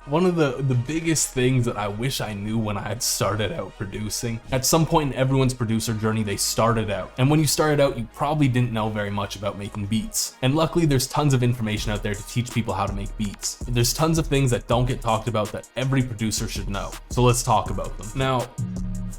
One of the biggest things that I wish I knew when I had started out producing, at some point in everyone's producer journey, they started out. And when you started out, you probably didn't know very much about making beats. And luckily, there's tons of information out there to teach people how to make beats. But there's tons of things that don't get talked about that every producer should know. So let's talk about them. Now,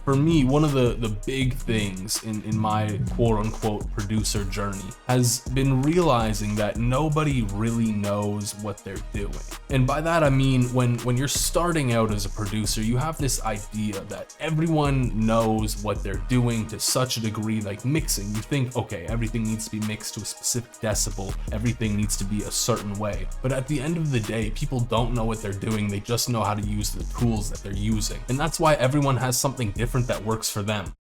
for me, one of the big things in my quote-unquote producer journey has been realizing that nobody really knows what they're doing. And by that I mean when you're starting out as a producer, you have this idea that everyone knows what they're doing to such a degree, like mixing. You think, okay, everything needs to be mixed to a specific decibel, everything needs to be a certain way. But at the end of the day, people don't know what they're doing, they just know how to use the tools that they're using. And that's why everyone has something different that works for them.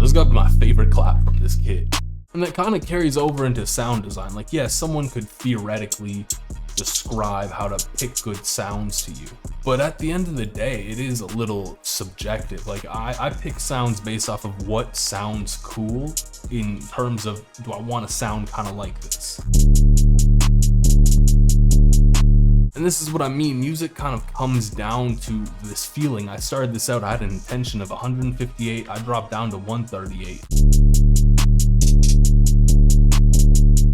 This got my favorite clap from this kid. And that kind of carries over into sound design. Like, yes, someone could theoretically describe how to pick good sounds to you, but at the end of the day, it is a little subjective. Like, I pick sounds based off of what sounds cool in terms of, do I want to sound kind of like this? And this is what I mean, music kind of comes down to this feeling. I started this out, I had an intention of 158, I dropped down to 138.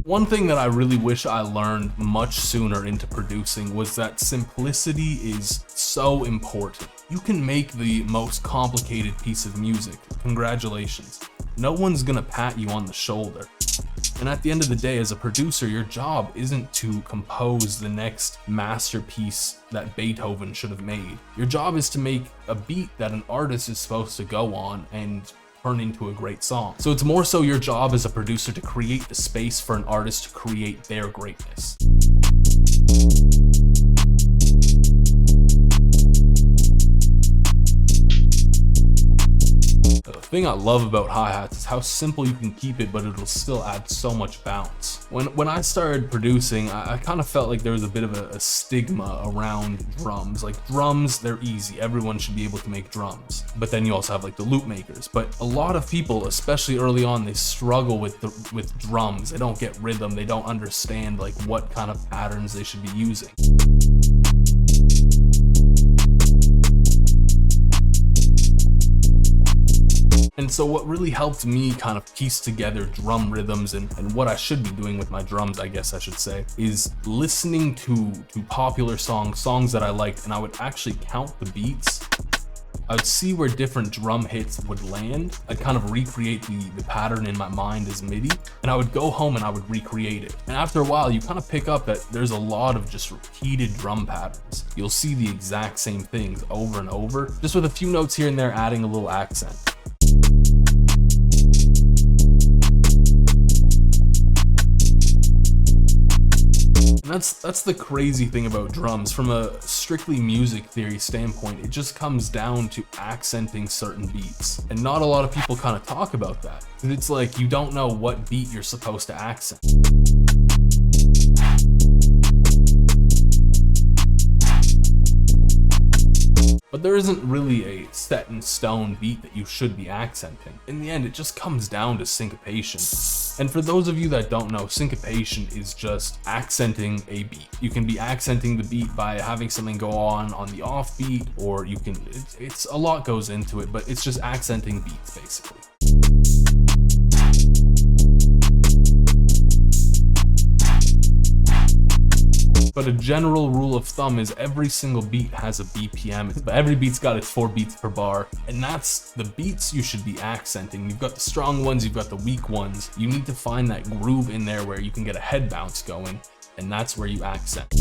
One thing that I really wish I learned much sooner into producing was that simplicity is so important. You can make the most complicated piece of music. Congratulations. No one's gonna pat you on the shoulder. And at the end of the day, as a producer, your job isn't to compose the next masterpiece that Beethoven should have made. Your job is to make a beat that an artist is supposed to go on and turn into a great song. So it's more so your job as a producer to create the space for an artist to create their greatness. The thing I love about hi-hats is how simple you can keep it, but it'll still add so much bounce. When I started producing, I kind of felt like there was a bit of a stigma around drums. Like, drums, they're easy. Everyone should be able to make drums. But then you also have like the loop makers. But a lot of people, especially early on, they struggle with drums. They don't get rhythm. They don't understand like what kind of patterns they should be using. And so what really helped me kind of piece together drum rhythms and what I should be doing with my drums, I guess I should say, is listening to popular songs that I liked, and I would actually count the beats. I would see where different drum hits would land. I'd kind of recreate the pattern in my mind as MIDI, and I would go home and I would recreate it. And after a while, you kind of pick up that there's a lot of just repeated drum patterns. You'll see the exact same things over and over, just with a few notes here and there adding a little accent. And that's the crazy thing about drums. From a strictly music theory standpoint, it just comes down to accenting certain beats. And not a lot of people kind of talk about that. And it's like, you don't know what beat you're supposed to accent. But there isn't really a set in stone beat that you should be accenting. In the end, it just comes down to syncopation. And for those of you that don't know, syncopation is just accenting a beat. You can be accenting the beat by having something go on the off beat, or you can, it's a lot goes into it, but it's just accenting beats basically. But a general rule of thumb is every single beat has a BPM, but every beat's got its 4 beats per bar, and that's the beats you should be accenting. You've got the strong ones, you've got the weak ones. You need to find that groove in there where you can get a head bounce going, and that's where you accent.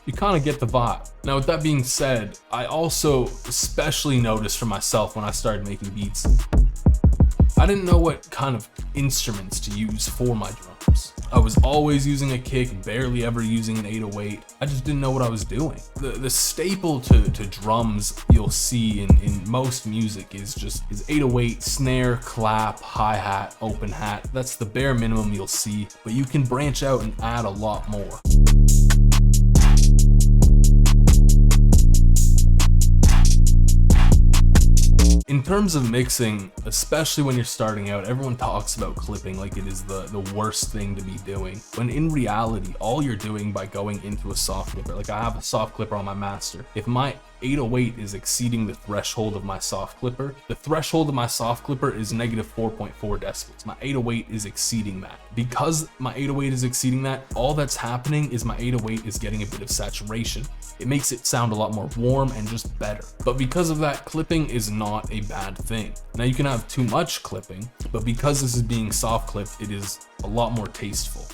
You kind of get the vibe. Now, with that being said, I also especially noticed for myself when I started making beats, I didn't know what kind of instruments to use for my drums. I was always using a kick, barely ever using an 808. I just didn't know what I was doing. The staple to drums you'll see in most music is 808, snare, clap, hi-hat, open hat. That's the bare minimum you'll see, but you can branch out and add a lot more. In terms of mixing, especially when you're starting out, everyone talks about clipping like it is the worst thing to be doing. When in reality, all you're doing by going into a soft clipper, like I have a soft clipper on my master. If my 808 is exceeding the threshold of my soft clipper, the threshold of my soft clipper is negative 4.4 decibels. My 808 is exceeding that. Because my 808 is exceeding that, all that's happening is my 808 is getting a bit of saturation. It makes it sound a lot more warm and just better. But because of that, clipping is not a bad thing. Now you can have too much clipping, but because this is being soft clipped, it is a lot more tasteful.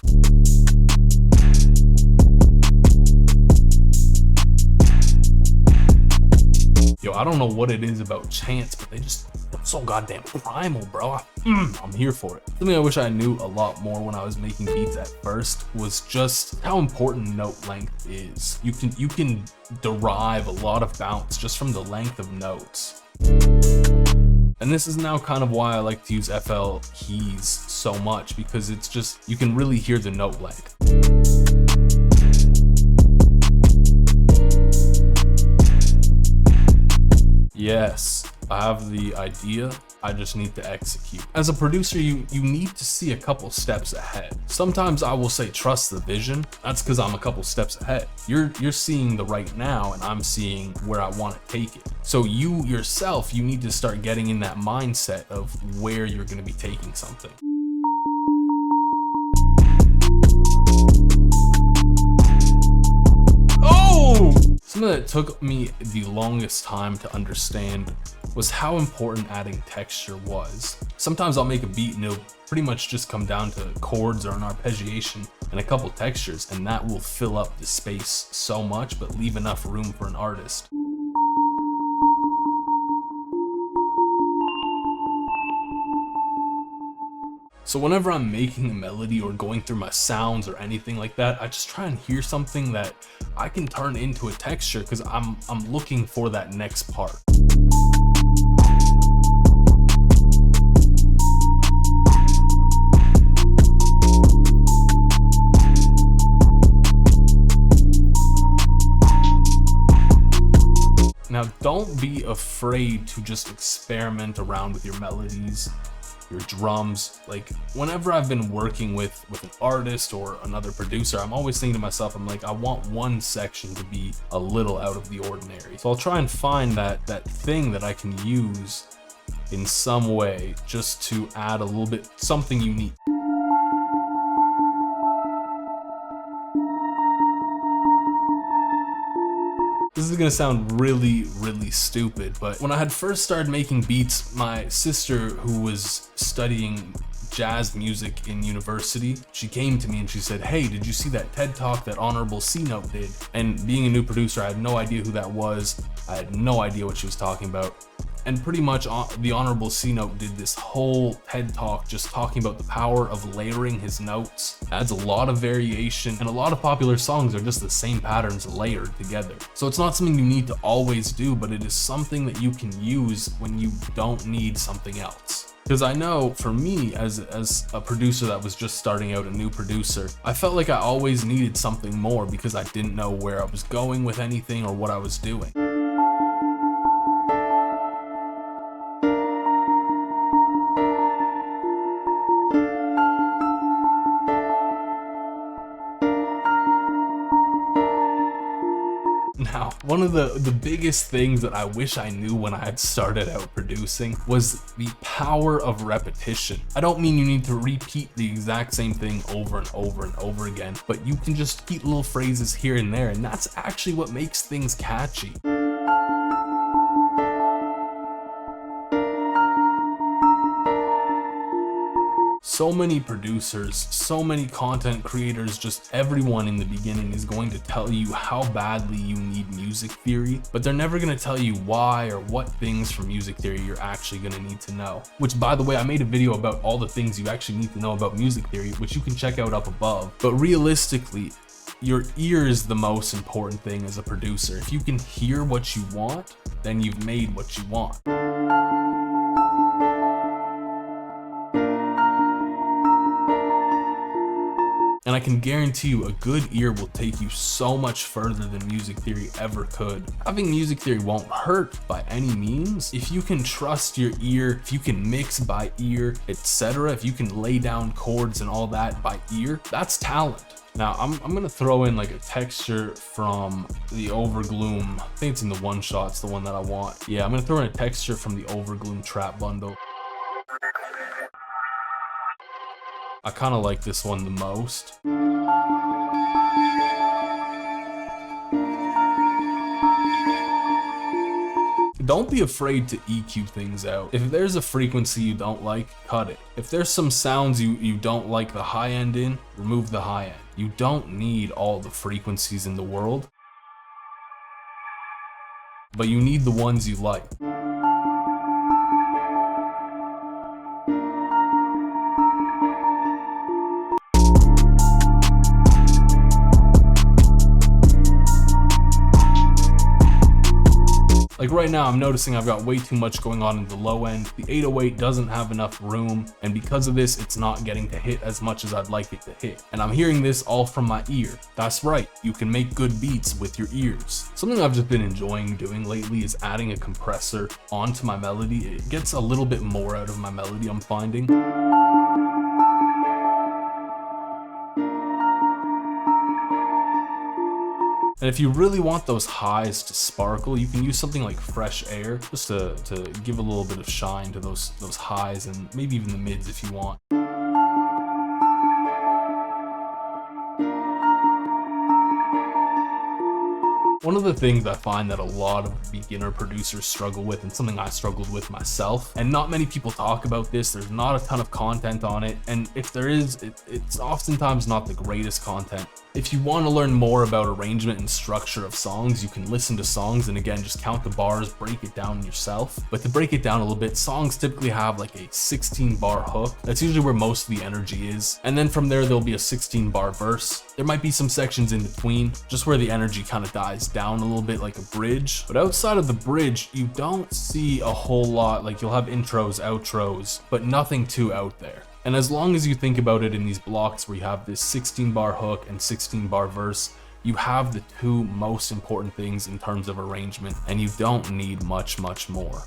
Yo, I don't know what it is about chants, but they just feel so goddamn primal, bro. I'm here for it. Something I wish I knew a lot more when I was making beats at first was just how important note length is. You can derive a lot of bounce just from the length of notes. And this is now kind of why I like to use FL keys so much, because it's just, you can really hear the note length. Yes, I have the idea, I just need to execute. As a producer, you need to see a couple steps ahead. Sometimes I will say trust the vision. That's because I'm a couple steps ahead. You're seeing the right now and I'm seeing where I want to take it. So you yourself, you need to start getting in that mindset of where you're going to be taking something. Something that took me the longest time to understand was how important adding texture was. Sometimes I'll make a beat and it'll pretty much just come down to chords or an arpeggiation and a couple textures, and that will fill up the space so much but leave enough room for an artist. So whenever I'm making a melody or going through my sounds or anything like that, I just try and hear something that I can turn into a texture, because I'm looking for that next part. Now, don't be afraid to just experiment around with your melodies, your drums. Like, whenever I've been working with an artist or another producer, I'm always thinking to myself, I'm like, I want one section to be a little out of the ordinary. So I'll try and find that thing that I can use in some way just to add a little bit, something unique. This is gonna sound really, really stupid, but when I had first started making beats, my sister, who was studying jazz music in university, she came to me and she said, "Hey, did you see that TED Talk that Honorable C-Note did?" And being a new producer, I had no idea who that was. I had no idea what she was talking about. And pretty much the Honorable C-Note did this whole TED Talk just talking about the power of layering his notes. It adds a lot of variation, and a lot of popular songs are just the same patterns layered together. So it's not something you need to always do, but it is something that you can use when you don't need something else. Because I know for me, as a producer that was just starting out, a new producer, I felt like I always needed something more because I didn't know where I was going with anything or what I was doing. Now, one of the biggest things that I wish I knew when I had started out producing was the power of repetition. I don't mean you need to repeat the exact same thing over and over and over again, but you can just keep little phrases here and there, and that's actually what makes things catchy. So many producers, so many content creators, just everyone in the beginning is going to tell you how badly you need music theory, but they're never going to tell you why or what things from music theory you're actually going to need to know. Which, by the way, I made a video about all the things you actually need to know about music theory, which you can check out up above. But realistically, your ear is the most important thing as a producer. If you can hear what you want, then you've made what you want. And I can guarantee you a good ear will take you so much further than music theory ever could. Having music theory won't hurt by any means. If you can trust your ear, if you can mix by ear, etc., if you can lay down chords and all that by ear, that's talent. Now, I'm gonna throw in like a texture from the Overgloom. I think it's in the one shot, it's the one that I want. Yeah, I'm gonna throw in a texture from the Overgloom trap bundle. I kind of like this one the most. Don't be afraid to EQ things out. If there's a frequency you don't like, cut it. If there's some sounds you don't like the high end in, remove the high end. You don't need all the frequencies in the world, but you need the ones you like. Like right now, I'm noticing I've got way too much going on in the low end. The 808 doesn't have enough room, and because of this, it's not getting to hit as much as I'd like it to hit. And I'm hearing this all from my ear. That's right, you can make good beats with your ears. Something I've just been enjoying doing lately is adding a compressor onto my melody. It gets a little bit more out of my melody, I'm finding. And if you really want those highs to sparkle, you can use something like fresh air just to give a little bit of shine to those highs, and maybe even the mids if you want. One of the things I find that a lot of beginner producers struggle with, and something I struggled with myself, and not many people talk about this, there's not a ton of content on it, and if there is, it's oftentimes not the greatest content. If you want to learn more about arrangement and structure of songs, you can listen to songs and again, just count the bars, break it down yourself. But to break it down a little bit, songs typically have like a 16 bar hook. That's usually where most of the energy is. And then from there, there'll be a 16 bar verse. There might be some sections in between, just where the energy kind of dies down a little bit like a bridge. But outside of the bridge, you don't see a whole lot. Like you'll have intros, outros, but nothing too out there. And as long as you think about it in these blocks where you have this 16 bar hook and 16 bar verse, you have the two most important things in terms of arrangement, and you don't need much more.